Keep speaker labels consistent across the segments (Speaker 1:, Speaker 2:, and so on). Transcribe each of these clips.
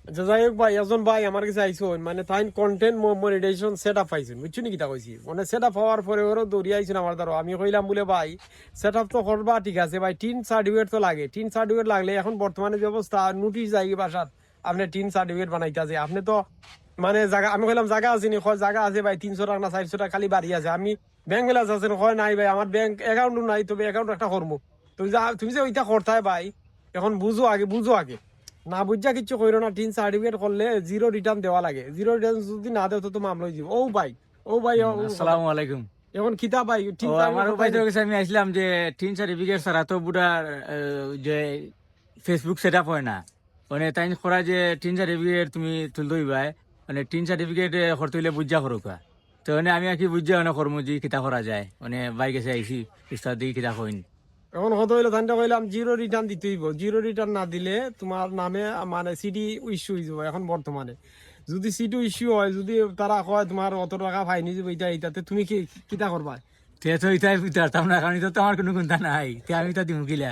Speaker 1: আচ্ছা যাই হোক ভাই, একজন ভাই আমার কাছে আইসুন, মানে তাই কন্টেন্ট মনিটাইজেশন সেট আপ পাইছেন, বুঝছো নি কিতা কইছি, মানে সেট আপ হওয়ার পরে ওরও দৌড়িয়ে আইসুন আমার দ্বারা। আমি কইলাম বলে ভাই সেট আপ তো করবা ঠিক আছে ভাই, টিন সার্টিফিকেট তো লাগে, টিন সার্টিফিকেট লাগলে এখন বর্তমানে যে অবস্থা নোটিশ যাই বাসাত আপনি টিন সার্টিফিকেট বানাইতে আছে, আপনি তো মানে জায়গা, আমি কইলাম জায়গা আছে নি, হয় জায়গা আছে ভাই, 300 টাকা না 400 টাকা খালি বাড়ি আছে, আমি ব্যাংক ব্যালেন্স আছে, হয় নাই ভাই, আমার ব্যাংক অ্যাকাউন্টও নাই, তবে অ্যাকাউন্ট একটা করবো। তুমি যে ওইটা করতে ভাই, এখন বুঝো আগে, বুঝো আগে, না বুঝা কিচ্ছু কইরো না। টিন সার্টিফিকেট করলে জিরো রিটার্ন দেওয়া লাগে, জিরো রিটার্ন যদি না দেও তো মামলা হয়ে যাবে। ও ভাই, ও ভাই,
Speaker 2: আসসালামু আলাইকুম।
Speaker 1: এখন খিতা ভাই
Speaker 2: ও
Speaker 1: টিন
Speaker 2: আমার উপায় তো কাছে আমি আসলাম যে টিন সার্টিফিকেট ছাড়া তো বুড়ার যে ফেসবুক সেট আপ হয় না, মানে তাই করা যে টিন সার্টিফিকেট তুমি তুলতে হইবাই, মানে টিন সার্টিফিকেট করতে হইলে বুঝা করুকা। তো মানে আমি আর কি বুঝা মানে কর্ম যে কিতা করা যায়, মানে বাইক এসে আইসি ইস্তার দিকে কিতা কইন।
Speaker 1: এখন কত হইলো ধানটা কইলাম জিরো রিটার্ন দিতে হইব, জিরো রিটার্ন না দিলে তোমার নামে মানে সিডি ইস্যু হয়ে যাবে। এখন বর্তমানে যদি সিডি ইস্যু হয়, যদি তারা কয় তোমার অত টাকা ফাইন হয়ে যাবে, এইটাতে তুমি কি কিতা করবা?
Speaker 2: তে তো ইতাই বুঝতাম না, কারণ এটা তো আমার কোনো চিন্তা নাই, তে আমি তো দিম কিলা।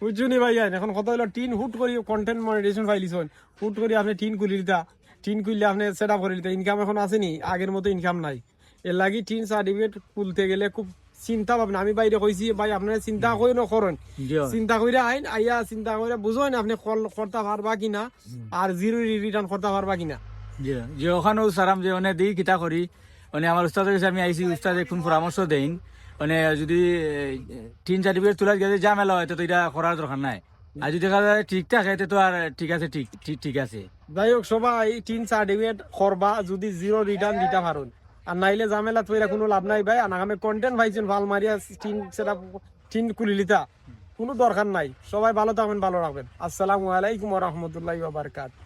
Speaker 1: বুঝছো নি ভাই? এখন কত হইলো টিন হুট করি কন্টেন্ট মনিটাইজেশন ফাইলিস হুট করে আপনি টিন খুলি দিতা, টিন খুললে আপনি সেট আপ করে দিতা, ইনকাম এখন আসেনি, আগের মতো ইনকাম নাই। এর লাগি টিন সার্টিফিকেট খুলতে গেলে খুব চিন্তা ভাবনা, আমি বাইরে কইছি ভাই আপনারা চিন্তা করে নকরেন,
Speaker 2: জিও
Speaker 1: চিন্তা করে আইন আইয়া চিন্তা করে বুঝেন আপনি করতে পারবা কিনা, আর জিরো রিটার্ন করতে পারবা কিনা।
Speaker 2: জিও যে ওখানেও সারাম যে মানে দিই কিতা করি, মানে আমার উস্তাদের কাছে আমি আইসি, উস্তাদ এখন পরামর্শ দেন, মানে যদি টিন সার্টিফিকেট তোলার গেলে ঝামেলা হয় তো এটা করার দরকার নাই, আর যদি দেখা যায় ঠিক থাকে তো আর ঠিক আছে, ঠিক ঠিক ঠিক আছে।
Speaker 1: যাই হোক সবাই টিন সার্টিফিকেট করবা যদি জিরো রিটার্ন দিতে পারুন, আর নাইলে ঝামেলা তৈরা কোনো লাভ নাই ভাই। আর আমি কন্টেন্ট পাইছেন ভাল মারিয়া টিন সেটা টিন খুলি লিতা, কোনো দরকার নাই। সবাই ভালো থাকবেন, ভালো রাখবেন। আসসালামু আলাইকুম ওয়া রাহমাতুল্লাহি ওয়া বারাকাতুহু।